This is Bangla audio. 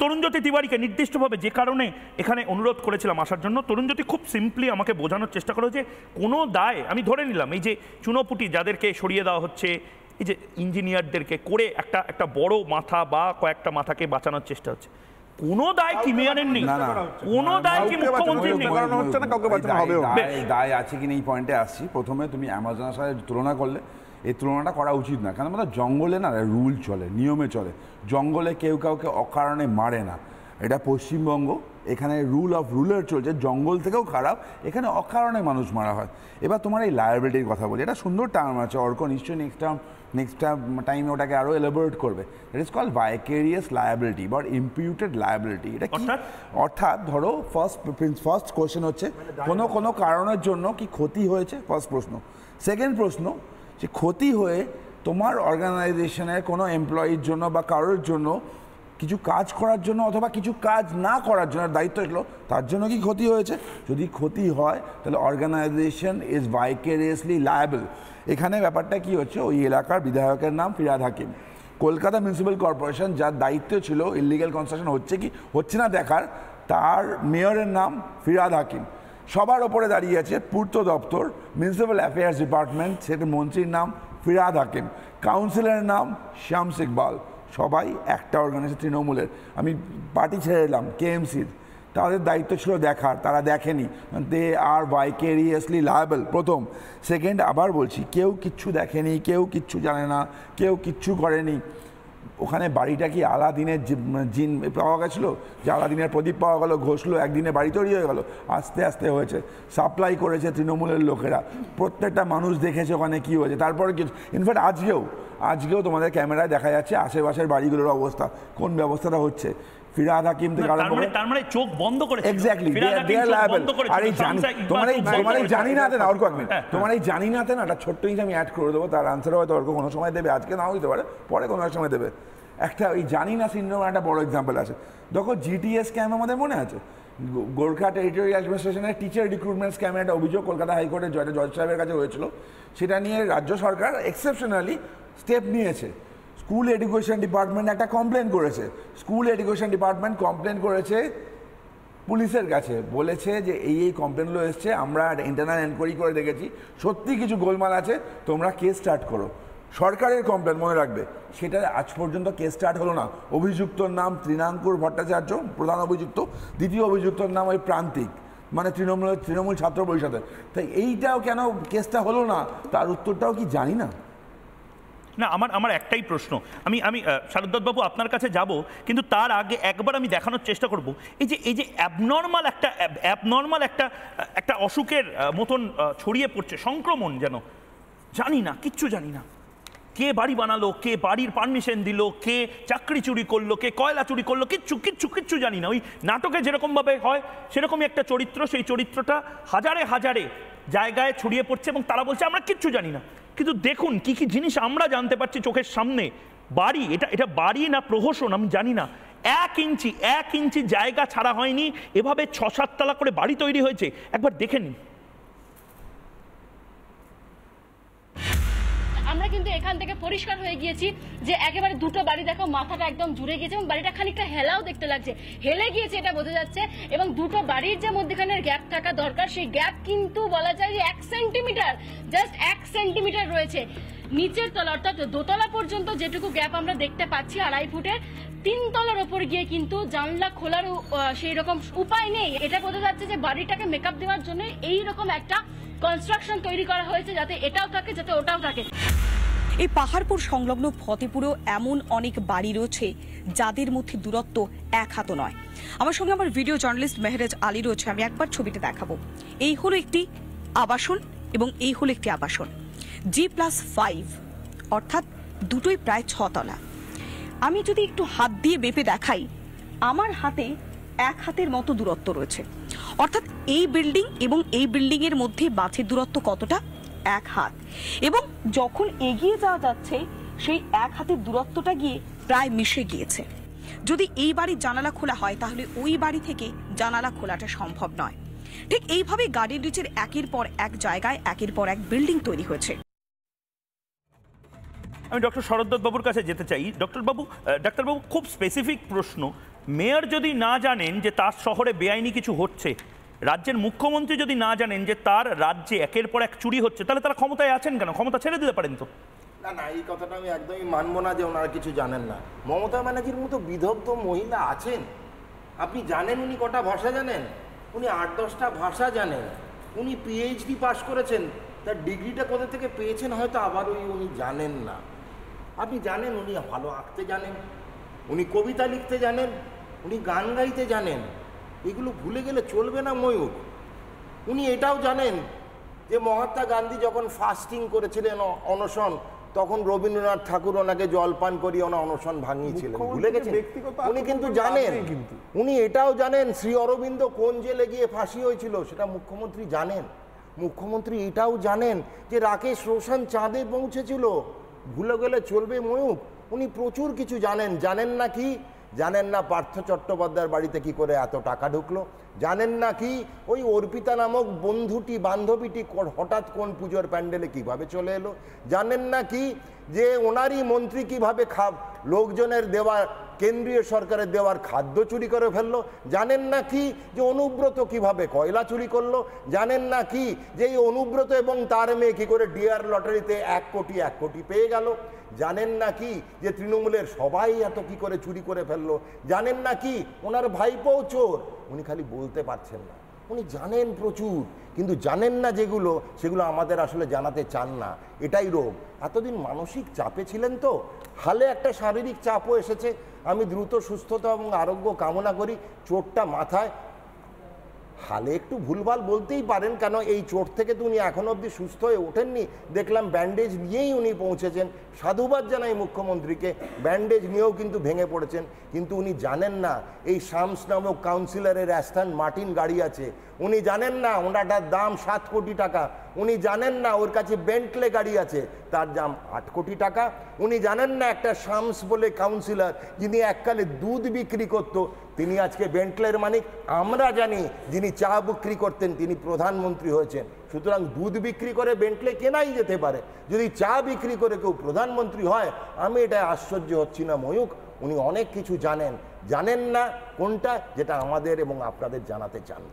তরুণজ্যোতি তিওয়ারিকে নির্দিষ্টভাবে যে কারণে এখানে অনুরোধ করেছিলাম আসার জন্য, তরুণজ্যোতি খুব সিম্পলি আমাকে বোঝানোর চেষ্টা করো যে কোনো দায়, আমি ধরে নিলাম এই যে চুনোপুটি যাদেরকে সরিয়ে দেওয়া হচ্ছে, এই যে ইঞ্জিনিয়ারদেরকে করে একটা বড় মাথা বা কয়েকটা মাথাকে বাঁচানোর চেষ্টা হচ্ছে, কোনো দায় কি মেয়রের নেই? কোনো দায় কি মুখ্যমন্ত্রীর নেই? দায় আছে কিনা এই পয়েন্টে আসছি। প্রথমে তুমি অ্যামাজনের সাথে তুলনা করলে, এই তুলনাটা করা উচিত না, কারণ আমাদের জঙ্গলে না রুল চলে, নিয়মে চলে। জঙ্গলে কেউ কাউকে অকারণে মারে না, এটা পশ্চিমবঙ্গ, এখানে রুল অফ রুলার চলছে। জঙ্গল থেকেও খারাপ, এখানে অকারণে মানুষ মারা হয়। এবার তোমার এই লায়াবিলিটির কথা বলি, এটা সুন্দর টার্ম আছে, অর্ক নিশ্চয়ই নেক্সট টাইমে ওটাকে আরও এলাবোরেট করবে। ইট ইজ কল্ড ভাইকেরিয়াস লায়াবিলিটি বা ইম্পিউটেড লায়াবিলিটি। এটা কি? অর্থাৎ ধরো ফার্স্ট কোয়েশ্চেন হচ্ছে কোনো কারণের জন্য কি ক্ষতি হয়েছে, ফার্স্ট প্রশ্ন। সেকেন্ড প্রশ্ন, যে ক্ষতি হয়ে তোমার অর্গানাইজেশনের কোনো এমপ্লয়ির জন্য বা কারোর জন্য কিছু কাজ করার জন্য অথবা কিছু কাজ না করার জন্য দায়িত্ব এলো, তার জন্য কি ক্ষতি হয়েছে? যদি ক্ষতি হয় তাহলে অর্গানাইজেশন ইজ ভাইকেরিয়াসলি লায়াবল। এখানে ব্যাপারটা কি হচ্ছে, ওই এলাকার বিধায়কের নাম ফিরহাদ হাকিম, কলকাতা মিউনিসিপ্যাল কর্পোরেশন যার দায়িত্ব ছিল ইললিগ্যাল কনস্ট্রাকশন হচ্ছে কি হচ্ছে না দেখার, তার মেয়রের নাম ফিরহাদ হাকিম। সবার ওপরে দাঁড়িয়ে আছে পূর্ত দপ্তর, মিউনিসিপ্যাল অ্যাফেয়ার্স ডিপার্টমেন্ট, সেটা মন্ত্রীর নাম ফিরহাদ হাকিম, কাউন্সিলরের নাম শামস ইকবাল। সবাই একটা অর্গানাইজেশন তৃণমূলের। আমি পার্টি ছেড়ে এলাম কেএমসির, তাদের দায়িত্ব ছিল দেখার, তারা দেখেনি। দে আর ভাইকেরিয়াসলি লায়াবল, প্রথম। সেকেন্ড, আবার বলছি, কেউ কিচ্ছু দেখেনি, কেউ কিচ্ছু জানে না, কেউ কিচ্ছু করেনি। ওখানে বাড়িটা কি আলাদিনের জিন পাওয়া গেছিলো, যে আলাদিনের প্রদীপ পাওয়া গেলো, ঘষলো, একদিনে বাড়ি তৈরি হয়ে গেলো? আস্তে আস্তে হয়েছে, সাপ্লাই করেছে তৃণমূলের লোকেরা, প্রত্যেকটা মানুষ দেখেছে ওখানে কী হয়েছে। তারপরে কি, ইনফ্যাক্ট আজকেও তোমাদের ক্যামেরায় দেখা যাচ্ছে আশেপাশের বাড়িগুলোর অবস্থা, কোন ব্যবস্থাটা হচ্ছে। ফিরহাদ হাকিম থেকে আরম্ভ করে, তার মানে চোখ বন্ধ করে, এক্স্যাক্টলি দে আর লায়াবল। আর এই তোমার এই জানি না দেন অর্ক, তোমার এই জানি না দেন একটা ছোট্ট জিনিস আমি অ্যাড করে দেবো, তার আনসারও হয়তো অর্ক কোনো সময় দেবে, আজকে নাও হতে পারে, পরে কোনো এক সময় দেবে। একটা ওই জানি না সিনড্রোমের একটা বড় এক্সাম্পল আছে। দেখো জিটিএস স্ক্যাম আমাদের মনে আছে, গোর্খা টেরিটোরিয়াল অ্যাডমিনিস্ট্রেশনের টিচার রিক্রুটমেন্ট স্ক্যামের একটা অভিযোগ কলকাতা হাইকোর্টের জজ সাহেবের কাছে হয়েছিল। সেটা নিয়ে রাজ্য সরকার এক্সেপশনালি স্টেপ নিয়েছে। স্কুল এডুকেশন ডিপার্টমেন্ট একটা কমপ্লেন করেছে, স্কুল এডুকেশন ডিপার্টমেন্ট কমপ্লেন করেছে পুলিশের কাছে, বলেছে যে এই কমপ্লেনগুলো এসছে, আমরা ইন্টারনাল এনকোয়ারি করে দেখেছি, সত্যি কিছু গোলমাল আছে, তোমরা কেস স্টার্ট করো। সরকারের কমপ্লেন, মনে রাখবে, সেটা আজ পর্যন্ত কেস স্টার্ট হলো না। অভিযুক্তর নাম তৃণাঙ্কুর ভট্টাচার্য, প্রধান অভিযুক্ত। দ্বিতীয় অভিযুক্তর নাম ওই প্রান্তিক, মানে তৃণমূল ছাত্র পরিষদের। তাই এইটাও কেন কেসটা হলো না, তার উত্তরটাও কি জানি না। না, আমার একটাই প্রশ্ন, আমি শারদ্দাতবাবু আপনার কাছে যাব, কিন্তু তার আগে একবার আমি দেখানোর চেষ্টা করব এই যে অ্যাবনর্মাল একটা অসুখের মতন ছড়িয়ে পড়ছে, সংক্রমণ যেন, জানি না, কিচ্ছু জানি না। কে বাড়ি বানালো, কে বাড়ির পারমিশন দিল, কে চাকরি চুরি করলো, কে কয়লা চুরি করলো, কিচ্ছু জানি না। ওই নাটকে যেরকমভাবে হয় সেরকমই একটা চরিত্র, সেই চরিত্রটা হাজারে হাজারে জায়গায় ছড়িয়ে পড়ছে এবং তারা বলছে আমরা কিচ্ছু জানি না। কিন্তু দেখুন কি কি জিনিস আমরা জানতে পারছি চোখের সামনে। বাড়ি, এটা বাড়ি না প্রহসন আমি জানি না, এক ইঞ্চি জায়গা ছাড়া হয়নি, এভাবে 6-7 তলা করে বাড়ি তৈরি হয়েছে। একবার দেখে নিন। আমরা কিন্তু এখান থেকে পরিষ্কার হয়ে গিয়েছি যে একেবারে দুটো বাড়ি দেখো, মাথাটা একদম জুড়ে গিয়েছে এবং বাড়িটা খানিকটা হেলাও দেখতে লাগছে, হেলে গিয়েছে এটা বোঝা যাচ্ছে। এবং দুটো বাড়ির যে মধ্যখানের গ্যাপ থাকা দরকার, সেই গ্যাপ কিন্তু বলা যায় যে 1 সেন্টিমিটার, জাস্ট 1 সেন্টিমিটার রয়েছে। নিচের তলা অর্থাৎ দোতলা পর্যন্ত যেটুকু গ্যাপ আমরা দেখতে পাচ্ছি 2.5 ফুটের, 3 তলার ওপর গিয়ে কিন্তু জানলা খোলার সেই রকম উপায় নেই। এটা বোঝা যাচ্ছে যে বাড়িটাকে মেকআপ দেওয়ার জন্য এইরকম একটা কনস্ট্রাকশন তৈরি করা হয়েছে, যাতে এটাও থাকে, যাতে ওটাও থাকে। এই পাহাড়পুর সংলগ্ন ফতেপুরেও এমন অনেক বাড়ি রয়েছে যাদের মধ্যে দূরত্ব 1 হাতও নয়। আমার সঙ্গে আমার ভিডিও জার্নালিস্ট মেহরাজ আলী রয়েছে, আমি একবার ছবিতে দেখাবো। এই হলো একটি আবাসন এবং এই হলো একটি আবাসন, G+5, অর্থাৎ দুটোই প্রায় 6 তলা। আমি যদি একটু হাত দিয়ে মেপে দেখাই, আমার হাতে 1 হাতের মতো দূরত্ব রয়েছে। অর্থাৎ এই বিল্ডিং এবং এই বিল্ডিং এর মধ্যে বাঁধের দূরত্ব কতটা? 1 হাত। এবং যখন এগিয়ে যাওয়া যাচ্ছে, সেই 1 হাতের দূরত্বটা গিয়ে প্রায় মিশে গিয়েছে। যদি এই বাড়ির জানালা খোলা হয় তাহলে ওই বাড়ি থেকে জানালা খোলাটা সম্ভব নয়। ঠিক এইভাবে গার্ডেন রিচের একের পর এক জায়গায় একের পর এক বিল্ডিং তৈরি হয়েছে। আমি ডক্টর শরদ্দত্ত বাবুর কাছে যেতে চাই। ডাক্তারবাবু খুব স্পেসিফিক প্রশ্ন, মেয়র যদি না জানেন যে তার শহরে বেআইনি কিছু হচ্ছে, রাজ্যের মুখ্যমন্ত্রী যদি না জানেন যে তার রাজ্যে একের পর এক চুরি হচ্ছে, তাহলে তারা ক্ষমতায় আছেন কেন? ক্ষমতা ছেড়ে দিতে পারেন তো। না না, এই কথাটা আমি একদমই মানবো না যে ওনারা কিছু জানেন না। মমতা ব্যানার্জির মতো বিদগ্ধ মহিলা আছেন, আপনি জানেন উনি কটা ভাষা জানেন? উনি 8-10টা ভাষা জানেন। উনি পিএইচডি পাশ করেছেন, তার ডিগ্রিটা কোথা থেকে পেয়েছেন হয়তো আবার উনি জানেন না। আপনি জানেন উনি ভালো আঁকতে জানেন, উনি কবিতা লিখতে জানেন, উনি গান গাইতে জানেন। এগুলো ভুলে গেলে চলবে না ময়ূর। উনি এটাও জানেন যে মহাত্মা গান্ধী যখন ফাস্টিং করেছিলেন, অনশন, তখন রবীন্দ্রনাথ ঠাকুর ওনাকে জলপান করিয়ে ওনা অনশন ভাঙিয়েছিলেন, ভুলে গেছেন? উনি কিন্তু জানেন। উনি এটাও জানেন শ্রী অরবিন্দ কোন জেলে গিয়ে ফাঁসি হয়েছিল, সেটা মুখ্যমন্ত্রী জানেন। মুখ্যমন্ত্রী এটাও জানেন যে রাকেশ রোশন চাঁদে পৌঁছেছিল, ভুলে গেলে চলবে ময়ূক? উনি প্রচুর কিছু জানেন। জানেন না কি? জানেন না পার্থ চট্টোপাধ্যায়ের বাড়িতে কি করে এত টাকা ঢুকলো? জানেন না কি ওই অর্পিতা নামক বান্ধবীটি হঠাৎ কোন পুজোর প্যান্ডেলে কিভাবে চলে এলো? জানেন না কি যে ওনারই মন্ত্রী কিভাবে লোকজনের দেওয়া কেন্দ্রীয় সরকারের দেওয়ার খাদ্য চুরি করে ফেললো? জানেন না কি যে অনুব্রত কিভাবে কয়লা চুরি করলো? জানেন না কি যে এই অনুব্রত এবং তার মেয়ে কি করে ডিআর লটারিতে 1 কোটি পেয়ে গেল? জানেন না কি যে তৃণমূলের সবাই এত কি করে চুরি করে ফেললো? জানেন না কি ওনার ভাইপোও চোর? উনি খালি বলতে পারছেন না, উনি জানেন প্রচুর, কিন্তু জানেন না যেগুলো, সেগুলো আমাদের আসলে জানাতে চান না। এটাই রোগ। এতদিন মানসিক চাপে ছিলেন তো, হালে একটা শারীরিক চাপও এসেছে। আমি দ্রুত সুস্থতা এবং আরোগ্য কামনা করি। চোটটা মাথায়, হালে একটু ভুলভাল বলতেই পারেন, কেন এই চোট থেকে তো উনি এখনো অবধি সুস্থ হয়ে ওঠেননি। দেখলাম ব্যান্ডেজ নিয়েই উনি পৌঁছেছেন, সাধুবাদ জানাই মুখ্যমন্ত্রীকে। ব্যান্ডেজ নিয়েও কিন্তু ভেঙে পড়েছেন। কিন্তু উনি জানেন না এই শামস নামক কাউন্সিলরের অ্যাস্টন মার্টিন গাড়ি আছে। উনি জানেন না ওনাটার দাম 7 কোটি টাকা। উনি জানেন না ওর কাছে বেন্টলে গাড়ি আছে, তার দাম 8 কোটি টাকা। উনি জানেন না একটা শামস বলে কাউন্সিলর, যিনি এককালে দুধ বিক্রি করতো, তিনি আজকে বেন্টলের মালিক। আমরা জানি যিনি চা বিক্রি করতেন তিনি প্রধানমন্ত্রী হয়েছেন। সুতরাং দুধ বিক্রি করে বেন্টলে কেনাই যেতে পারে, যদি চা বিক্রি করে কেউ প্রধানমন্ত্রী হয়, আমি এটা আশ্চর্য হচ্ছি না ময়ূক। উনি অনেক কিছু জানেন, জানেন না কোনটা, যেটা আমাদের এবং আপনাদের জানাতে চান।